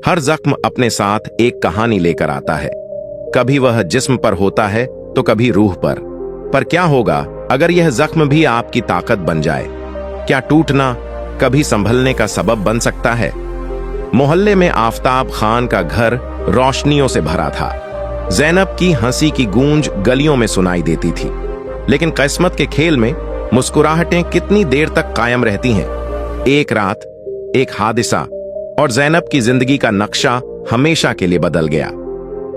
हर जख्म अपने साथ एक कहानी लेकर आता है। कभी वह जिस्म पर होता है तो कभी रूह पर क्या होगा अगर यह जख्म भी आपकी ताकत बन जाए? क्या टूटना कभी संभलने का सबब बन सकता है? मोहल्ले में आफताब खान का घर रोशनियों से भरा था। जैनब की हंसी की गूंज गलियों में सुनाई देती थी, लेकिन किस्मत के खेल में मुस्कुराहटें कितनी देर तक कायम रहती हैं? एक रात, एक हादसा, और जैनब की जिंदगी का नक्शा हमेशा के लिए बदल गया।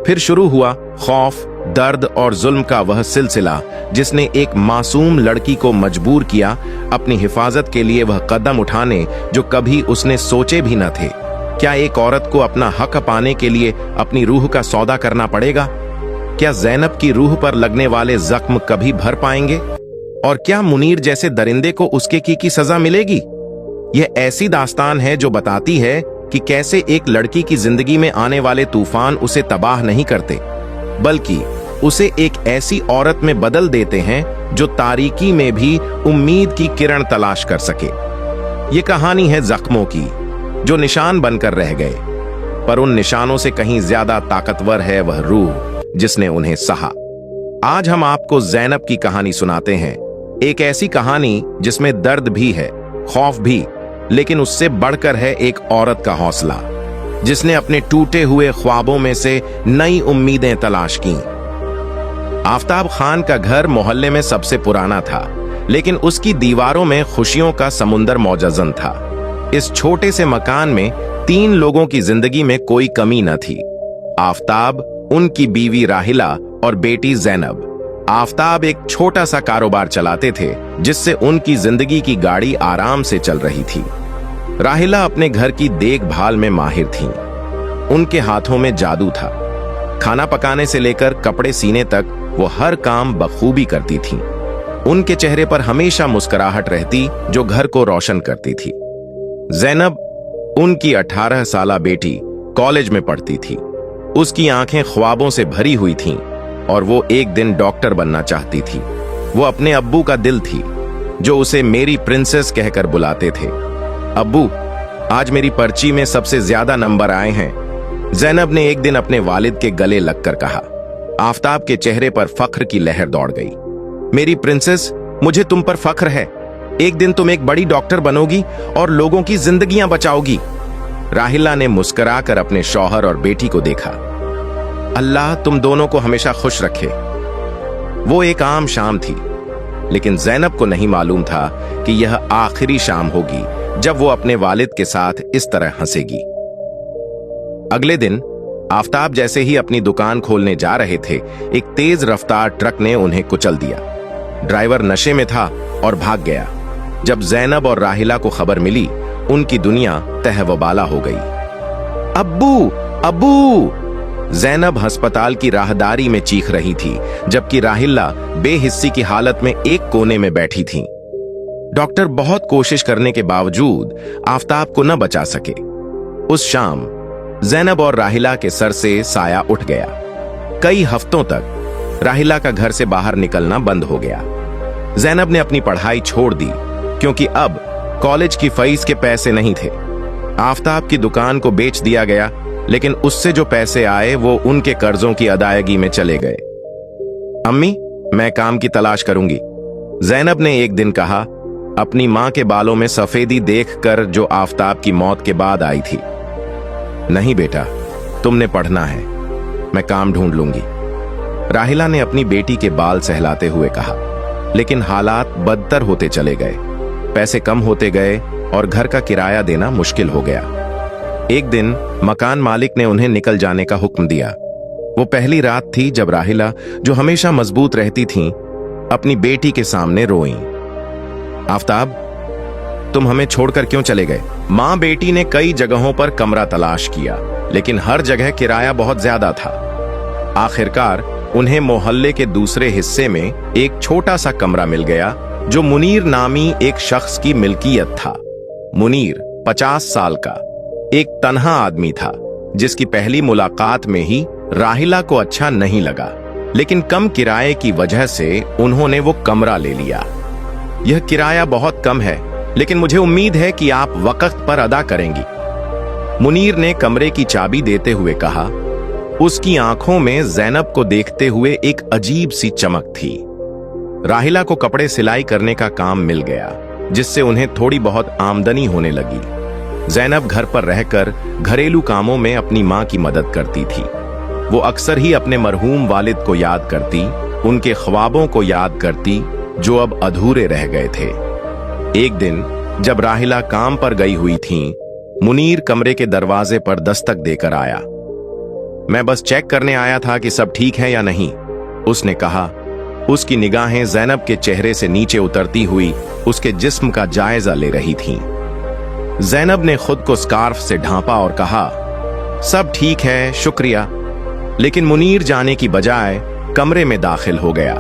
फिर शुरू हुआ खौफ, दर्द और जुल्म का वह सिलसिला जिसने एक मासूम लड़की को मजबूर किया अपनी हिफाजत के लिए वह कदम उठाने जो कभी उसने सोचे भी न थे। क्या एक औरत को अपना हक पाने के लिए अपनी रूह का सौदा करना पड़ेगा? क्या जैनब की रूह पर लगने वाले जख्म कभी भर पाएंगे? और क्या मुनीर जैसे दरिंदे को उसके की सजा मिलेगी? यह ऐसी दास्तान है जो बताती है कि कैसे एक लड़की की जिंदगी में आने वाले तूफान उसे तबाह नहीं करते, बल्कि उसे एक ऐसी औरत में बदल देते हैं जो तारीकी में भी उम्मीद की किरण तलाश कर सके। ये कहानी है जख्मों की जो निशान बनकर रह गए, पर उन निशानों से कहीं ज्यादा ताकतवर है वह रूह जिसने उन्हें सहा। आज हम आपको जैनब की कहानी सुनाते हैं, एक ऐसी कहानी जिसमें दर्द भी है, खौफ भी, लेकिन उससे बढ़कर है एक औरत का हौसला जिसने अपने टूटे हुए ख्वाबों में से नई उम्मीदें तलाश की। आफताब खान का घर मोहल्ले में सबसे पुराना था, लेकिन उसकी दीवारों में खुशियों का समुंदर मौजूद था। इस छोटे से मकान में 3 लोगों की जिंदगी में कोई कमी न थी। आफताब, उनकी बीवी राहिला और बेटी जैनब। आफताब एक छोटा सा कारोबार चलाते थे जिससे उनकी जिंदगी की गाड़ी आराम से चल रही थी। राहिला अपने घर की देखभाल में माहिर थीं। उनके हाथों में जादू था। खाना पकाने से लेकर कपड़े सीने तक वो हर काम बखूबी करती थीं। उनके चेहरे पर हमेशा मुस्कुराहट रहती जो घर को रोशन करती थी। जैनब, उनकी 18 साला बेटी, कॉलेज में पढ़ती थी। उसकी आंखें ख्वाबों से भरी हुई थीं और वो एक दिन डॉक्टर बनना चाहती थी। वो अपने अब्बू का दिल थी जो उसे मेरी प्रिंसेस कहकर बुलाते थे। अब्बू, आज मेरी पर्ची में सबसे ज्यादा नंबर आए हैं, जैनब ने एक दिन अपने वालिद के गले लगकर कहा। आफताब के चेहरे पर फख्र की लहर दौड़ गई। मेरी प्रिंसेस, मुझे तुम पर फख्र है। एक दिन तुम एक बड़ी डॉक्टर बनोगी और लोगों की जिंदगियां बचाओगी। राहिला ने मुस्कुराकर अपने शौहर और बेटी को देखा। अल्लाह तुम दोनों को हमेशा खुश रखे। वो एक आम शाम थी, लेकिन जैनब को नहीं मालूम था कि यह आखिरी शाम होगी जब वो अपने वालिद के साथ इस तरह हंसेगी। अगले दिन आफताब जैसे ही अपनी दुकान खोलने जा रहे थे, एक तेज रफ्तार ट्रक ने उन्हें कुचल दिया। ड्राइवर नशे में था और भाग गया। जब जैनब और राहिला को खबर मिली, उनकी दुनिया तहवबाला हो गई। अब्बू, अब्बू! जैनब अस्पताल की राहदारी में चीख रही थी, जबकि राहिला बेहिस्सी की हालत में एक कोने में बैठी थी। डॉक्टर बहुत कोशिश करने के बावजूद आफताब को न बचा सके। उस शाम जैनब और राहिला के सर से साया उठ गया। कई हफ्तों तक राहिला का घर से बाहर निकलना बंद हो गया। जैनब ने अपनी पढ़ाई छोड़ दी क्योंकि अब कॉलेज की फीस के पैसे नहीं थे। आफताब की दुकान को बेच दिया गया, लेकिन उससे जो पैसे आए वो उनके कर्जों की अदायगी में चले गए। अम्मी, मैं काम की तलाश करूंगी, जैनब ने एक दिन कहा, अपनी मां के बालों में सफेदी देखकर जो आफताब की मौत के बाद आई थी। नहीं बेटा, तुमने पढ़ना है, मैं काम ढूंढ लूंगी, राहिला ने अपनी बेटी के बाल सहलाते हुए कहा। लेकिन हालात बदतर होते चले गए। पैसे कम होते गए और घर का किराया देना मुश्किल हो गया। एक दिन मकान मालिक ने उन्हें निकल जाने का हुक्म दिया। वो पहली रात थी जब राहिला, जो हमेशा मजबूत रहती थीं, अपनी बेटी के सामने रोईं। आफताब, तुम हमें छोड़कर क्यों चले गए? मां बेटी ने कई जगहों पर कमरा तलाश किया, लेकिन हर जगह किराया बहुत ज्यादा था। आखिरकार उन्हें मोहल्ले के दूसरे हिस्से में एक छोटा सा कमरा मिल गया जो मुनीर नामी एक शख्स की मिल्कियत था। मुनीर 50 साल का एक तन्हा आदमी था जिसकी पहली मुलाकात में ही राहिला को अच्छा नहीं लगा, लेकिन कम किराए की वजह से उन्होंने वो कमरा ले लिया। यह किराया बहुत कम है, लेकिन मुझे उम्मीद है कि आप वक्त पर अदा करेंगी। मुनीर ने कमरे की चाबी देते हुए कहा। उसकी आंखों में जैनब को देखते हुए एक अजीब सी चमक थी। राहिला को कपड़े सिलाई करने का काम मिल गया, जिससे उन्हें थोड़ी बहुत आमदनी होने लगी। जैनब घर पर रहकर घरेलू कामों में अपनी मां की मदद करती थी। वो अक्सर ही अपने मरहूम वालिद को याद करती, उनके ख्वाबों को याद करती जो अब अधूरे रह गए थे। एक दिन जब राहिला काम पर गई हुई थीं, मुनीर कमरे के दरवाजे पर दस्तक देकर आया। मैं बस चेक करने आया था कि सब ठीक है या नहीं, उसने कहा। उसकी निगाहें जैनब के चेहरे से नीचे उतरती हुई उसके जिस्म का जायजा ले रही थीं। जैनब ने खुद को स्कार्फ से ढांपा और कहा, सब ठीक है, शुक्रिया। लेकिन मुनीर जाने की बजाय कमरे में दाखिल हो गया।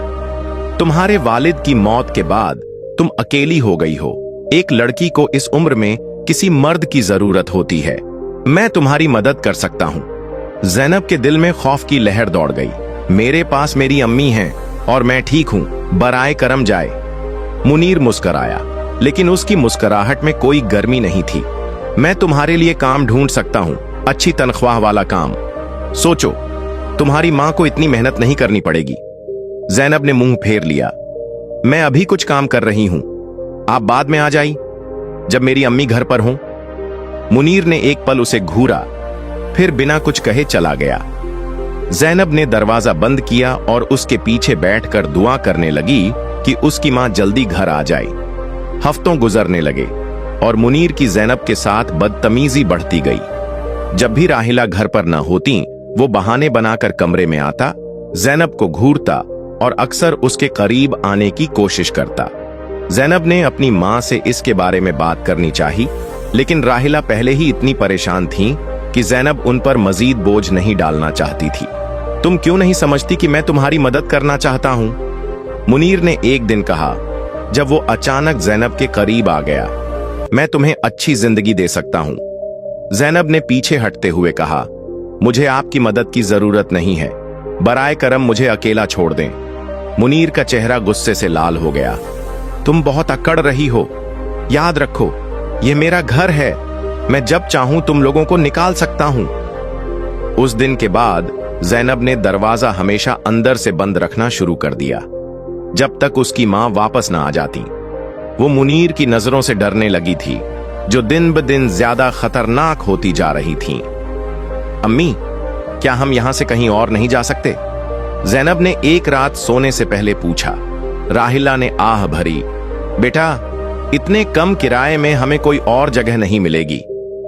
तुम्हारे वालिद की मौत के बाद तुम अकेली हो गई हो। एक लड़की को इस उम्र में किसी मर्द की जरूरत होती है। मैं तुम्हारी मदद कर सकता हूं। जैनब के दिल में खौफ की लहर दौड़ गई। मेरे पास मेरी अम्मी हैं और मैं ठीक हूं, बराए करम जाए। मुनीर मुस्कराया, लेकिन उसकी मुस्कुराहट में कोई गर्मी नहीं थी। मैं तुम्हारे लिए काम ढूंढ सकता हूं, अच्छी तनख्वाह वाला काम। सोचो, तुम्हारी मां को इतनी मेहनत नहीं करनी पड़ेगी। जैनब ने मुंह फेर लिया। मैं अभी कुछ काम कर रही हूं, आप बाद में आ जाइए, जब मेरी अम्मी घर पर हों। मुनीर ने एक पल उसे घूरा, फिर बिना कुछ कहे चला गया। जैनब ने दरवाजा बंद किया और उसके पीछे बैठकर दुआ करने लगी कि उसकी मां जल्दी घर आ जाए। हफ्तों गुजरने लगे और मुनीर की जैनब के साथ बदतमीजी बढ़ती गई। जब भी राहिला घर पर न होती, वो बहाने बनाकर कमरे में आता, जैनब को घूरता और अक्सर उसके करीब आने की कोशिश करता। जैनब ने अपनी मां से इसके बारे में बात करनी चाही, लेकिन राहिला पहले ही इतनी परेशान थी कि जैनब उन पर मजीद बोझ नहीं डालना चाहती थी। तुम क्यों नहीं समझती कि मैं तुम्हारी मदद करना चाहता हूं? मुनीर ने एक दिन कहा, जब वो अचानक जैनब के करीब आ गया। मैं तुम्हें अच्छी जिंदगी दे सकता हूं। जैनब ने पीछे हटते हुए कहा, मुझे आपकी मदद की जरूरत नहीं है, बराए करम मुझे अकेला छोड़ दें। मुनीर का चेहरा गुस्से से लाल हो गया। तुम बहुत अकड़ रही हो। याद रखो, यह मेरा घर है। मैं जब चाहूं तुम लोगों को निकाल सकता हूं। उस दिन के बाद जैनब ने दरवाजा हमेशा अंदर से बंद रखना शुरू कर दिया, जब तक उसकी मां वापस ना आ जाती। वो मुनीर की नजरों से डरने लगी थी, जो दिन ब दिन ज्यादा खतरनाक होती जा रही थीं। अम्मी, क्या हम यहां से कहीं और नहीं जा सकते? जैनब ने एक रात सोने से पहले पूछा। राहिला ने आह भरी, बेटा, इतने कम किराए में हमें कोई और जगह नहीं मिलेगी,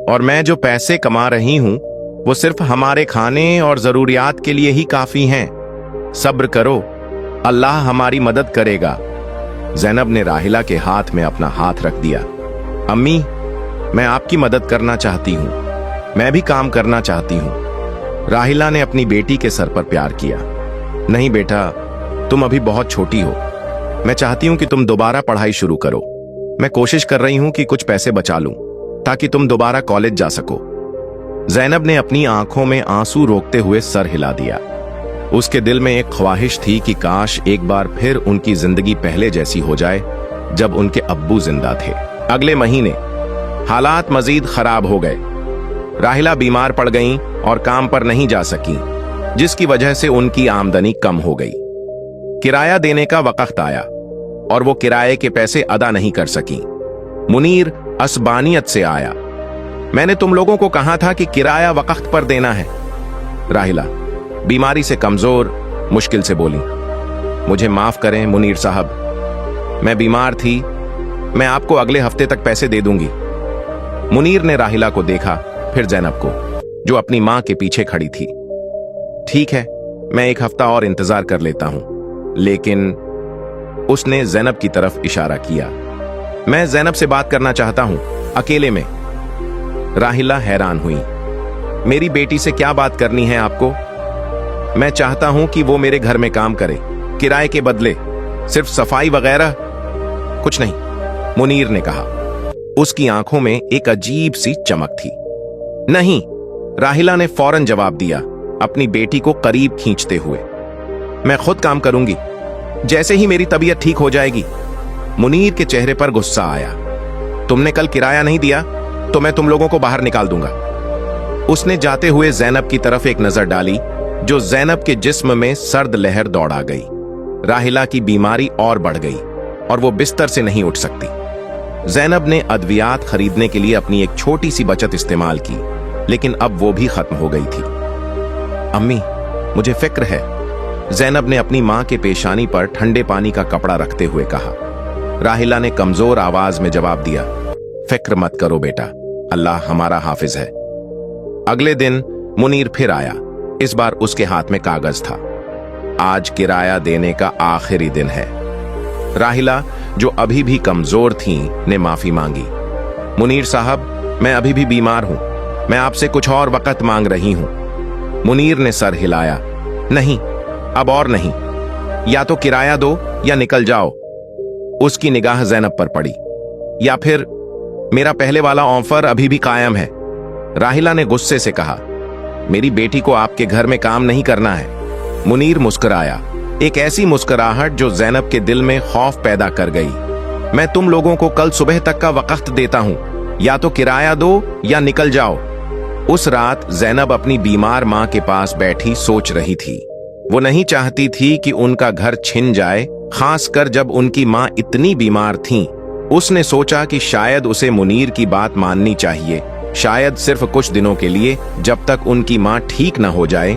और मैं जो पैसे कमा रही हूं वो सिर्फ हमारे खाने और जरूरियात के लिए ही काफी हैं। सब्र करो, अल्लाह हमारी मदद करेगा। जैनब ने राहिला के हाथ में अपना हाथ रख दिया। अम्मी, मैं आपकी मदद करना चाहती हूं, मैं भी काम करना चाहती हूं। राहिला ने अपनी बेटी के सर पर प्यार किया। नहीं बेटा, तुम अभी बहुत छोटी हो। मैं चाहती हूं कि तुम दोबारा पढ़ाई शुरू करो। मैं कोशिश कर रही हूं कि कुछ पैसे बचा लूं, ताकि तुम दोबारा कॉलेज जा सको। जैनब ने अपनी आंखों में आंसू रोकते हुए सर हिला दिया। उसके दिल में एक ख्वाहिश थी कि काश एक बार फिर उनकी जिंदगी पहले जैसी हो जाए, जब उनके अब्बू जिंदा थे। अगले महीने हालात मजीद खराब हो गए। राहिला बीमार पड़ गईं और काम पर नहीं जा सकी, जिसकी वजह से उनकी आमदनी कम हो गई। किराया देने का वक्त आया और वो किराए के पैसे अदा नहीं कर सकी। मुनीर असबानियत से आया। मैंने तुम लोगों को कहा था कि किराया वक्त पर देना है। राहिला बीमारी से कमजोर मुश्किल से बोली, मुझे माफ करें मुनीर साहब, मैं बीमार थी। मैं आपको अगले हफ्ते तक पैसे दे दूंगी। मुनीर ने राहिला को देखा, फिर जैनब को, जो अपनी मां के पीछे खड़ी थी। ठीक है, मैं एक हफ्ता और इंतजार कर लेता हूं। लेकिन उसने जैनब की तरफ इशारा किया। मैं जैनब से बात करना चाहता हूं, अकेले में। राहिला हैरान हुई। मेरी बेटी से क्या बात करनी है आपको? मैं चाहता हूं कि वो मेरे घर में काम करे, किराए के बदले, सिर्फ सफाई वगैरह कुछ नहीं, मुनीर ने कहा। उसकी आंखों में एक अजीब सी चमक थी। नहीं, राहिला ने फौरन जवाब दिया, अपनी बेटी को करीब खींचते हुए। मैं खुद काम करूंगी, जैसे ही मेरी तबीयत ठीक हो जाएगी। मुनीर के चेहरे पर गुस्सा आया। तुमने कल किराया नहीं दिया तो मैं तुम लोगों को बाहर निकाल दूंगा। उसने जाते हुए जैनब की तरफ एक नजर डाली, जो जैनब के जिस्म में सर्द लहर दौड़ा गई। राहिला की बीमारी और बढ़ गई और वो बिस्तर से नहीं उठ सकती। जैनब ने अद्वियात खरीदने के लिए अपनी एक छोटी सी बचत इस्तेमाल की, लेकिन अब वो भी खत्म हो गई थी। अम्मी, मुझे फिक्र है, जैनब ने अपनी मां के पेशानी पर ठंडे पानी का कपड़ा रखते हुए कहा। राहिला ने कमजोर आवाज में जवाब दिया, फिक्र मत करो बेटा, अल्लाह हमारा हाफिज है। अगले दिन मुनीर फिर आया। इस बार उसके हाथ में कागज था। आज किराया देने का आखिरी दिन है। राहिला, जो अभी भी कमजोर थी, ने माफी मांगी। मुनीर साहब, मैं अभी भी बीमार हूं, मैं आपसे कुछ और वक्त मांग रही हूं। मुनीर ने सर हिलाया, नहीं, अब और नहीं, या तो किराया दो या निकल जाओ। उसकी निगाह जैनब पर पड़ी। या फिर मेरा पहले वाला ऑफर अभी भी कायम है। राहिला ने गुस्से से कहा, मेरी बेटी को आपके घर में काम नहीं करना है। मुनीर मुस्कुराया, एक ऐसी मुस्कुराहट जो जैनब के दिल में खौफ पैदा कर गई। मैं तुम लोगों को कल सुबह तक का वक्त देता हूं, या तो किराया दो या निकल जाओ। उस रात जैनब अपनी बीमार मां के पास बैठी सोच रही थी। वो नहीं चाहती थी कि उनका घर छिन जाए, खासकर जब उनकी मां इतनी बीमार थीं। उसने सोचा कि शायद उसे मुनीर की बात माननी चाहिए, शायद सिर्फ कुछ दिनों के लिए, जब तक उनकी मां ठीक न हो जाए।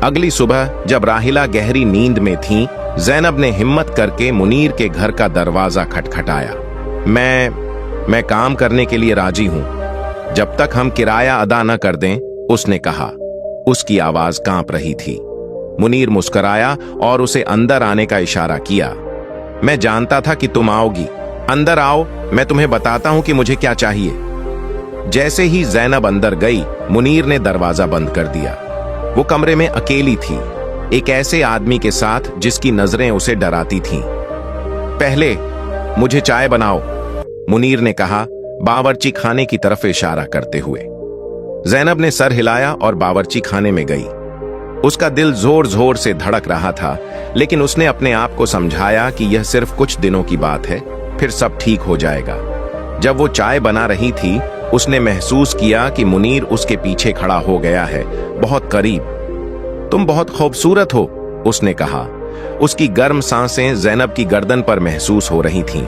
अगली सुबह जब राहिला गहरी नींद में थी, जैनब ने हिम्मत करके मुनीर के घर का दरवाजा खटखटाया। मैं काम करने के लिए राजी हूं, जब तक हम किराया अदा न कर दें, उसने कहा। उसकी आवाज कांप रही थी। मुनीर मुस्कुराया और उसे अंदर आने का इशारा किया। मैं जानता था कि तुम आओगी, अंदर आओ, मैं तुम्हें बताता हूं कि मुझे क्या चाहिए। जैसे ही जैनब अंदर गई, मुनीर ने दरवाजा बंद कर दिया। वो कमरे में अकेली थी, एक ऐसे आदमी के साथ जिसकी नजरें उसे डराती थीं। पहले मुझे चाय बनाओ, मुनीर ने कहा, बावर्ची खाने की तरफ इशारा करते हुए। जैनब ने सर हिलाया और बावर्ची खाने में गई। उसका दिल जोर जोर से धड़क रहा था, लेकिन उसने अपने आप को समझाया कि यह सिर्फ कुछ दिनों की बात है, फिर सब ठीक हो जाएगा। जब वो चाय बना रही थी, उसने महसूस किया कि मुनीर उसके पीछे खड़ा हो गया है, बहुत करीब। तुम बहुत खूबसूरत हो, उसने कहा। उसकी गर्म सांसें जैनब की गर्दन पर महसूस हो रही थीं।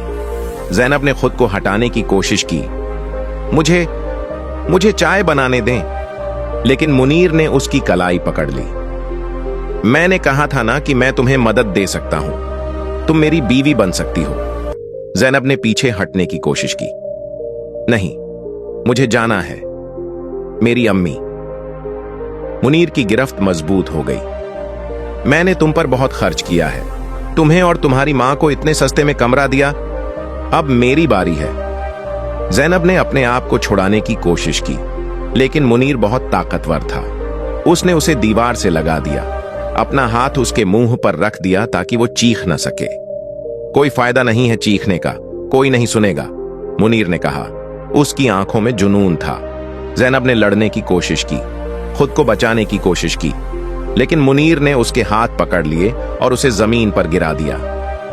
जैनब ने खुद को हटाने की कोशिश की। मुझे चाय बनाने दें, लेकिन मुनीर ने उसकी कलाई पकड़ ली। मैंने कहा था ना कि मैं तुम्हें मदद दे सकता हूं, तुम मेरी बीवी बन सकती हो। जैनब ने पीछे हटने की कोशिश की। नहीं, मुझे जाना है, मेरी अम्मी। मुनीर की गिरफ्त मजबूत हो गई। मैंने तुम पर बहुत खर्च किया है, तुम्हें और तुम्हारी मां को इतने सस्ते में कमरा दिया, अब मेरी बारी है। जैनब ने अपने आप को छुड़ाने की कोशिश की, लेकिन मुनीर बहुत ताकतवर था। उसने उसे दीवार से लगा दिया, अपना हाथ उसके मुंह पर रख दिया ताकि वो चीख न सके। कोई फायदा नहीं है चीखने का, कोई नहीं सुनेगा, मुनीर ने कहा। उसकी आंखों में जुनून था। जैनब ने लड़ने की कोशिश की, खुद को बचाने की कोशिश की, लेकिन मुनीर ने उसके हाथ पकड़ लिए और उसे जमीन पर गिरा दिया।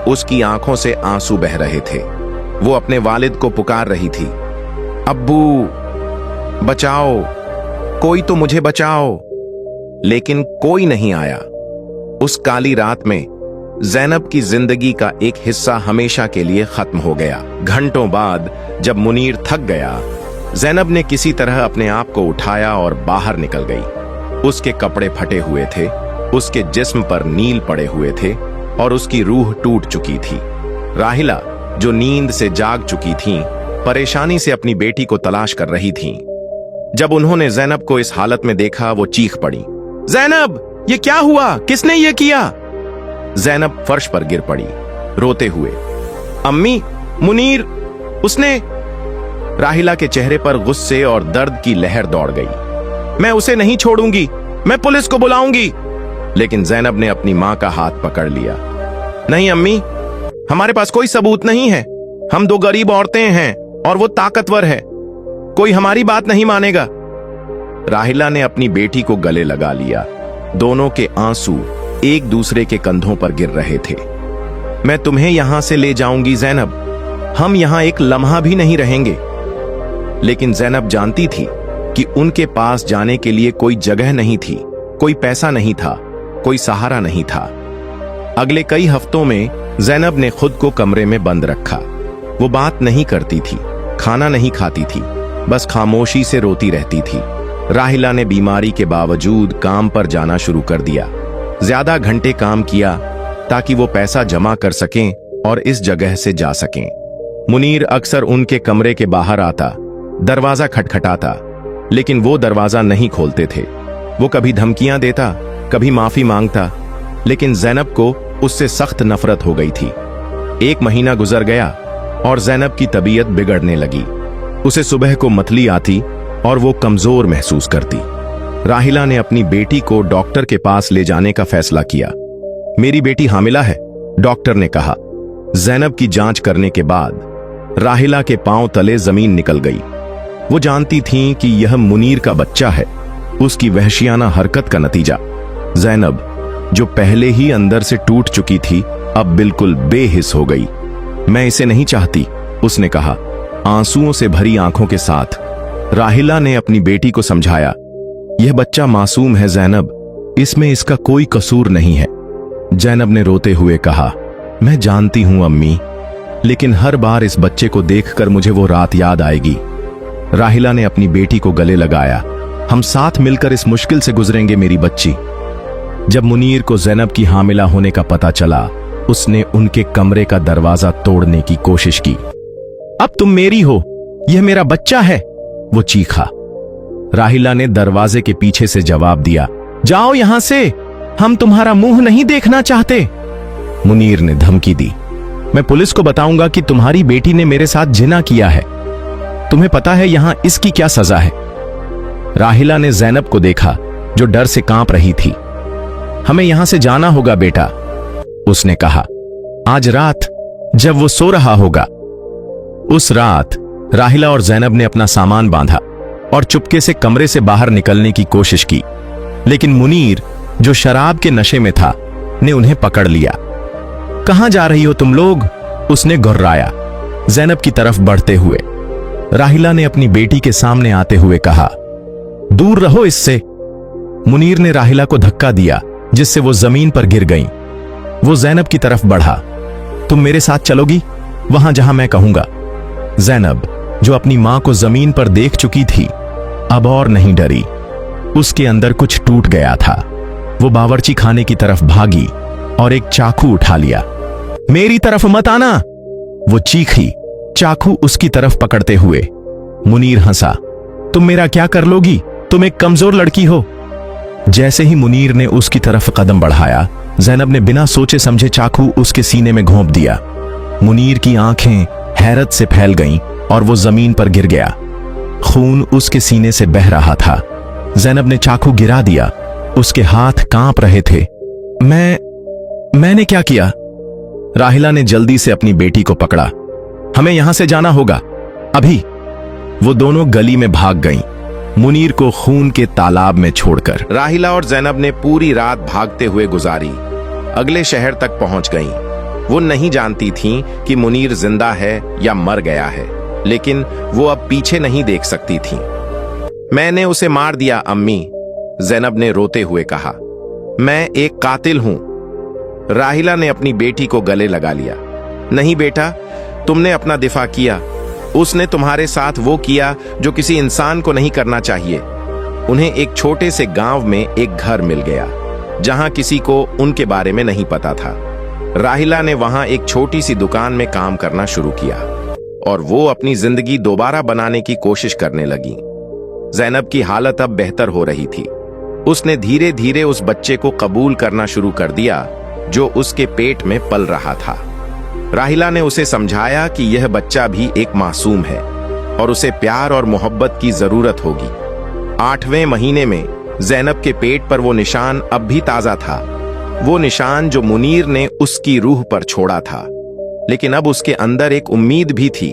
उसकी आंखों से आंसू बह रहे थे। वो अपने वालिद को पुकार रही थी, अब्बू बचाओ, कोई तो मुझे बचाओ। लेकिन कोई नहीं आया। उस काली रात में जैनब की जिंदगी का एक हिस्सा हमेशा के लिए खत्म हो गया। घंटों बाद जब मुनीर थक गया, जैनब ने किसी तरह अपने आप को उठाया और बाहर निकल गई। उसके कपड़े फटे हुए थे, उसके जिस्म पर नील पड़े हुए थे और उसकी रूह टूट चुकी थी। राहिला, जो नींद से जाग चुकी थीं, परेशानी से अपनी बेटी को तलाश कर रही थीं। जब उन्होंने जैनब को इस हालत में देखा, वो चीख पड़ी, जैनब, ये क्या हुआ? किसने ये किया? जैनब फर्श पर गिर पड़ी, रोते हुए। अम्मी, मुनीर, उसने। राहिला के चेहरे पर गुस्से और दर्द की लहर दौड़ गई। मैं उसे नहीं छोड़ूंगी, मैं पुलिस को बुलाऊंगी। लेकिन जैनब ने अपनी मां का हाथ पकड़ लिया। नहीं अम्मी, हमारे पास कोई सबूत नहीं है। हम दो गरीब औरतें हैं और वो ताकतवर है, कोई हमारी बात नहीं मानेगा। राहिला ने अपनी बेटी को गले लगा लिया। दोनों के आंसू एक दूसरे के कंधों पर गिर रहे थे। मैं तुम्हें यहां से ले जाऊंगी जैनब, हम यहां एक लम्हा भी नहीं रहेंगे। लेकिन जैनब जानती थी कि उनके पास जाने के लिए कोई जगह नहीं थी, कोई पैसा नहीं था, कोई सहारा नहीं था। अगले कई हफ्तों में ज़ैनब ने खुद को कमरे में बंद रखा। वो बात नहीं करती थी, खाना नहीं खाती थी, बस खामोशी से रोती रहती थी। राहिला ने बीमारी के बावजूद काम पर जाना शुरू कर दिया। ज्यादा घंटे काम किया ताकि वो पैसा जमा कर सकें और इस जगह से जा सकें। मुनीर अक्सर उनके कमरे के बाहर आता, दरवाजा खटखटाता, लेकिन वो दरवाजा नहीं खोलते थे। वो कभी धमकियां देता, कभी माफी मांगता, लेकिन ज़ैनब को उससे सख्त नफरत हो गई थी। एक महीना गुजर गया और ज़ैनब की तबीयत बिगड़ने लगी। उसे सुबह को मतली आती और वो कमजोर महसूस करती। राहिला ने अपनी बेटी को डॉक्टर के पास ले जाने का फैसला किया। मेरी बेटी हामिला है, डॉक्टर ने कहा। ज़ैनब की जांच करने के बाद राहिला के पांव तले जमीन निकल गई। वो जानती थीं कि यह मुनीर का बच्चा है, उसकी वहशियाना हरकत का नतीजा। ज़ैनब, जो पहले ही अंदर से टूट चुकी थी, अब बिल्कुल बेहिस हो गई। मैं इसे नहीं चाहती, उसने कहा, आंसुओं से भरी आंखों के साथ। राहिला ने अपनी बेटी को समझाया, यह बच्चा मासूम है ज़ैनब, इसमें इसका कोई कसूर नहीं है। ज़ैनब ने रोते हुए कहा, मैं जानती हूं अम्मी, लेकिन हर बार इस बच्चे को देखकर मुझे वो रात याद आएगी। राहिला ने अपनी बेटी को गले लगाया, हम साथ मिलकर इस मुश्किल से गुजरेंगे मेरी बच्ची। जब मुनीर को ज़ैनब की हामिला होने का पता चला, उसने उनके कमरे का दरवाजा तोड़ने की कोशिश की। अब तुम मेरी हो, यह मेरा बच्चा है, वो चीखा। राहिला ने दरवाजे के पीछे से जवाब दिया, जाओ यहां से, हम तुम्हारा मुंह नहीं देखना चाहते। मुनीर ने धमकी दी, मैं पुलिस को बताऊंगा कि तुम्हारी बेटी ने मेरे साथ जिना किया है। तुम्हें पता है यहां इसकी क्या सजा है? राहिला ने ज़ैनब को देखा, जो डर से कांप रही थी। हमें यहां से जाना होगा बेटा, उसने कहा। आज रात जब वो सो रहा होगा। उस रात राहिला और ज़ैनब ने अपना सामान बांधा और चुपके से कमरे से बाहर निकलने की कोशिश की, लेकिन मुनीर, जो शराब के नशे में था, ने उन्हें पकड़ लिया। कहां जा रही हो तुम लोग? उसने गुर्राया, ज़ैनब की तरफ बढ़ते हुए। राहिला ने अपनी बेटी के सामने आते हुए कहा, दूर रहो इससे। मुनीर ने राहिला को धक्का दिया, जिससे वो जमीन पर गिर गईं। वो ज़ैनब की तरफ बढ़ा, तुम मेरे साथ चलोगी वहां जहां मैं कहूंगा। ज़ैनब, जो अपनी मां को जमीन पर देख चुकी थी, अब और नहीं डरी। उसके अंदर कुछ टूट गया था। वो बावर्ची खाने की तरफ भागी और एक चाकू उठा लिया। मेरी तरफ मत आना, वो चीखी, चाकू उसकी तरफ पकड़ते हुए। मुनीर हंसा, तुम मेरा क्या कर लोगी? तुम एक कमजोर लड़की हो। जैसे ही मुनीर ने उसकी तरफ कदम बढ़ाया, ज़ैनब ने बिना सोचे समझे चाकू उसके सीने में घोंप दिया। मुनीर की आंखें हैरत से फैल गईं और वो जमीन पर गिर गया। खून उसके सीने से बह रहा था। ज़ैनब ने चाकू गिरा दिया, उसके हाथ कांप रहे थे। मैंने क्या किया? राहिला ने जल्दी से अपनी बेटी को पकड़ा। हमें यहां से जाना होगा, अभी। वो दोनों गली में भाग गईं, मुनीर को खून के तालाब में छोड़कर। राहिला और ज़ैनब ने पूरी रात भागते हुए गुजारी। अगले शहर तक पहुंच गईं। वो नहीं जानती थीं कि मुनीर जिंदा है या मर गया है, लेकिन वो अब पीछे नहीं देख सकती थीं। मैंने उसे मार दिया अम्मी, ज़ैनब ने रोते हुए कहा। मैं एक कातिल हूं। राहिला ने अपनी बेटी को गले लगा लिया। नहीं बेटा, तुमने अपना दिफा किया। उसने तुम्हारे साथ वो किया जो किसी इंसान को नहीं करना चाहिए। उन्हें एक छोटे से गांव में एक घर मिल गया, जहां किसी को उनके बारे में नहीं पता था। राहिला ने वहां एक छोटी सी दुकान में काम करना शुरू किया और वो अपनी जिंदगी दोबारा बनाने की कोशिश करने लगी। ज़ैनब की हालत अब बेहतर हो रही थी। उसने धीरे धीरे उस बच्चे को कबूल करना शुरू कर दिया जो उसके पेट में पल रहा था। राहिला ने उसे समझाया कि यह बच्चा भी एक मासूम है और उसे प्यार और मोहब्बत की जरूरत होगी। 8वें महीने में ज़ैनब के पेट पर वो निशान अब भी ताजा था, वो निशान जो मुनीर ने उसकी रूह पर छोड़ा था। लेकिन अब उसके अंदर एक उम्मीद भी थी,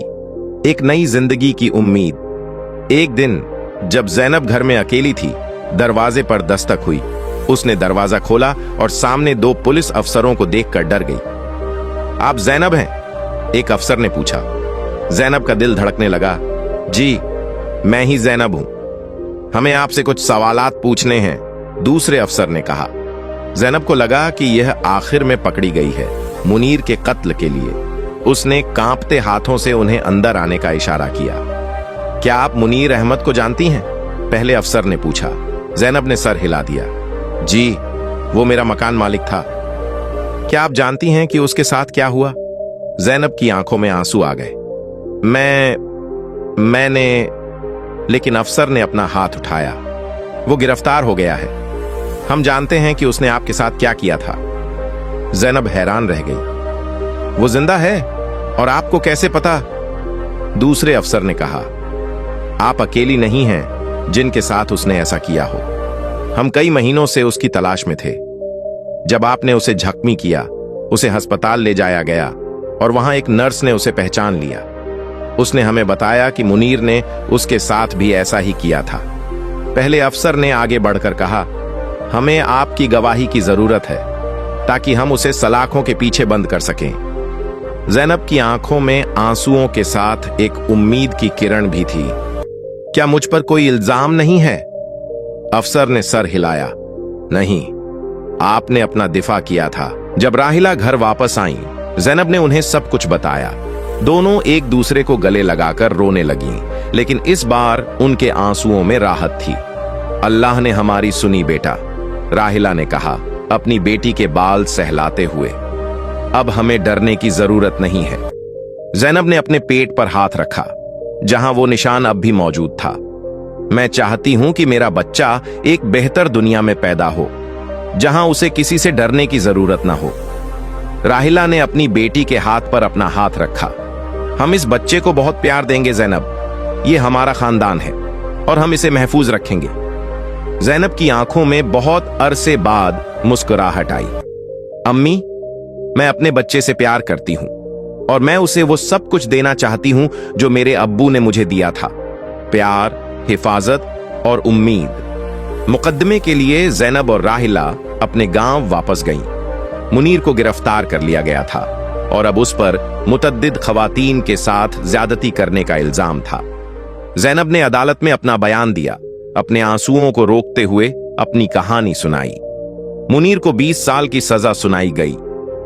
एक नई जिंदगी की उम्मीद। एक दिन जब ज़ैनब घर में अकेली थी, दरवाजे पर दस्तक हुई। उसने दरवाजा खोला और सामने 2 पुलिस अफसरों को देखकर डर गई। आप ज़ैनब हैं? एक अफसर ने पूछा। ज़ैनब का दिल धड़कने लगा। जी, मैं ही ज़ैनब हूं। हमें आपसे कुछ सवालात पूछने हैं, दूसरे अफसर ने कहा। जैनब को लगा कि यह आखिर में पकड़ी गई है मुनीर के कत्ल के लिए। उसने कांपते हाथों से उन्हें अंदर आने का इशारा किया। क्या आप मुनीर अहमद को जानती हैं? पहले अफसर ने पूछा। जैनब ने सर हिला दिया। जी, वो मेरा मकान मालिक था। क्या आप जानती हैं कि उसके साथ क्या हुआ? जैनब की आंखों में आंसू आ गए। मैंने लेकिन अफसर ने अपना हाथ उठाया। वो गिरफ्तार हो गया है। हम जानते हैं कि उसने आपके साथ क्या किया था। जैनब हैरान रह गई। वो जिंदा है और आपको कैसे पता? दूसरे अफसर ने कहा। आप अकेली नहीं हैं जिनके साथ उसने ऐसा किया हो। हम कई महीनों से उसकी तलाश में थे। जब आपने उसे जख्मी किया, उसे अस्पताल ले जाया गया और वहां एक नर्स ने उसे पहचान लिया। उसने हमें बताया कि मुनीर ने उसके साथ भी ऐसा ही किया था। पहले अफसर ने आगे बढ़कर कहा, हमें आपकी गवाही की जरूरत है ताकि हम उसे सलाखों के पीछे बंद कर सकें। जैनब की आंखों में आंसुओं के साथ एक उम्मीद की किरण भी थी। क्या मुझ पर कोई इल्जाम नहीं है? अफसर ने सर हिलाया। नहीं, आपने अपना दिफा किया था। जब राहिला घर वापस आई, जैनब ने उन्हें सब कुछ बताया। दोनों एक दूसरे को गले लगाकर रोने लगीं, लेकिन इस बार उनके आंसुओं में राहत थी। अल्लाह ने हमारी सुनी बेटा, राहिला ने कहा अपनी बेटी के बाल सहलाते हुए। अब हमें डरने की जरूरत नहीं है। जैनब ने अपने पेट पर हाथ रखा, जहां वो निशान अब भी मौजूद था। मैं चाहती हूं कि मेरा बच्चा एक बेहतर दुनिया में पैदा हो, जहां उसे किसी से डरने की जरूरत ना हो। राहिला ने अपनी बेटी के हाथ पर अपना हाथ रखा। हम इस बच्चे को बहुत प्यार देंगे जैनब। ये हमारा खानदान है और हम इसे महफूज रखेंगे। जैनब की आंखों में बहुत अरसे बाद मुस्कुराहट आई। अम्मी, मैं अपने बच्चे से प्यार करती हूं और मैं उसे वो सब कुछ देना चाहती हूं जो मेरे अब्बू ने मुझे दिया था, प्यार, हिफाजत और उम्मीद। मुकदमे के लिए जैनब और राहिला अपने गांव वापस गईं। मुनीर को गिरफ्तार कर लिया गया था और अब उस पर मुतद्दिद खवातीन के साथ ज्यादती करने का इल्जाम था। जैनब ने अदालत में अपना बयान दिया, अपने आंसुओं को रोकते हुए अपनी कहानी सुनाई। मुनीर को 20 साल की सजा सुनाई गई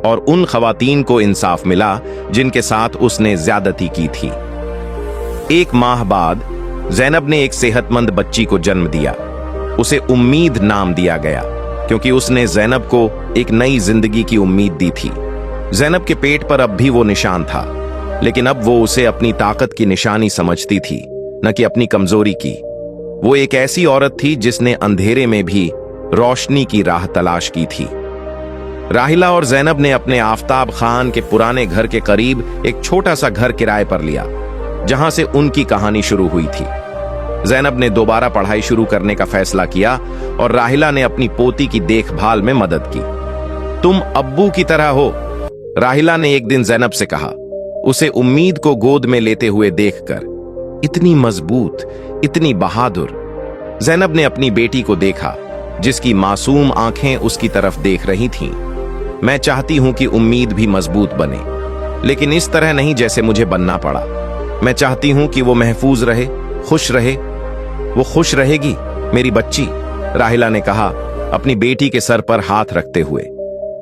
और उन खवातीन को इंसाफ मिला जिनके साथ उसने ज्यादती की थी। 1 माह बाद जैनब ने एक सेहतमंद बच्ची को जन्म दिया। उसे उम्मीद नाम दिया गया क्योंकि उसने जैनब को एक नई जिंदगी की उम्मीद दी थी। जैनब के पेट पर अब भी वो निशान था, लेकिन अब वो उसे अपनी ताकत की निशानी समझती थी, न कि अपनी कमजोरी की। वो एक ऐसी औरत थी जिसने अंधेरे में भी रोशनी की राह तलाश की थी। राहिला और जैनब ने अपने आफताब खान के पुराने घर के करीब एक छोटा सा घर किराए पर लिया, जहां से उनकी कहानी शुरू हुई थी। जैनब ने दोबारा पढ़ाई शुरू करने का फैसला किया और राहिला ने अपनी पोती की देखभाल में मदद की। तुम अब्बू की तरह हो, राहिला ने एक दिन जैनब से कहा, उसे उम्मीद को गोद में लेते हुए देखकर। इतनी मजबूत, इतनी बहादुर। जैनब ने अपनी बेटी को देखा, जिसकी मासूम आंखें उसकी तरफ देख रही थीं। मैं चाहती हूं कि उम्मीद भी मजबूत बने, लेकिन इस तरह नहीं जैसे मुझे बनना पड़ा। मैं चाहती हूं कि वो महफूज रहे, खुश रहे। वो खुश रहेगी, मेरी बच्ची, राहिला ने कहा अपनी बेटी के सर पर हाथ रखते हुए,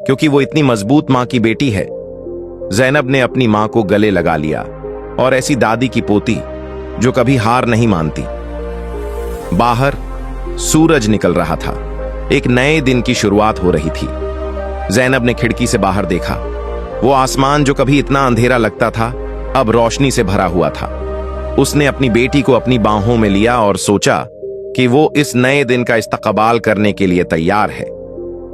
क्योंकि वो इतनी मजबूत मां की बेटी है। जैनब ने अपनी मां को गले लगा लिया और ऐसी दादी की पोती जो कभी हार नहीं मानती। बाहर सूरज निकल रहा था। एक नए दिन की शुरुआत हो रही थी। जैनब ने खिड़की से बाहर देखा। वो आसमान जो कभी इतना अंधेरा लगता था, अब रोशनी से भरा हुआ था। उसने अपनी बेटी को अपनी बाहों में लिया और सोचा कि वो इस नए दिन का इस्तकबाल करने के लिए तैयार है,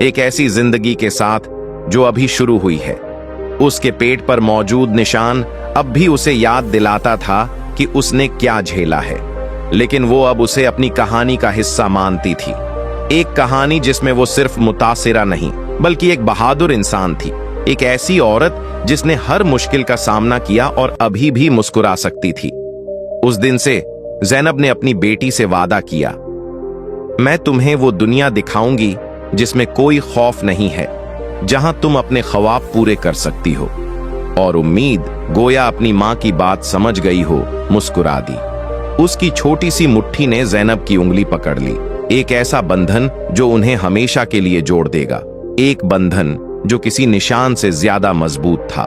एक ऐसी जिंदगी के साथ जो अभी शुरू हुई है। उसके पेट पर मौजूद निशान अब भी उसे याद दिलाता था कि उसने क्या झेला है, लेकिन वो अब उसे अपनी कहानी का हिस्सा मानती थी। एक कहानी जिसमें वो सिर्फ मुतासिरा नहीं, बल्कि एक बहादुर इंसान थी, एक ऐसी औरत जिसने हर मुश्किल का सामना किया और अभी भी मुस्कुरा सकती थी। उस दिन से जैनब ने अपनी बेटी से वादा किया, मैं तुम्हें वो दुनिया दिखाऊंगी जिसमें कोई खौफ नहीं है, जहां तुम अपने ख्वाब पूरे कर सकती हो। और उम्मीद गोया अपनी मां की बात समझ गई हो, मुस्कुरा दी। उसकी छोटी सी मुट्ठी ने ज़ैनब की उंगली पकड़ ली। एक ऐसा बंधन जो उन्हें हमेशा के लिए जोड़ देगा, एक बंधन जो किसी निशान से ज्यादा मजबूत था।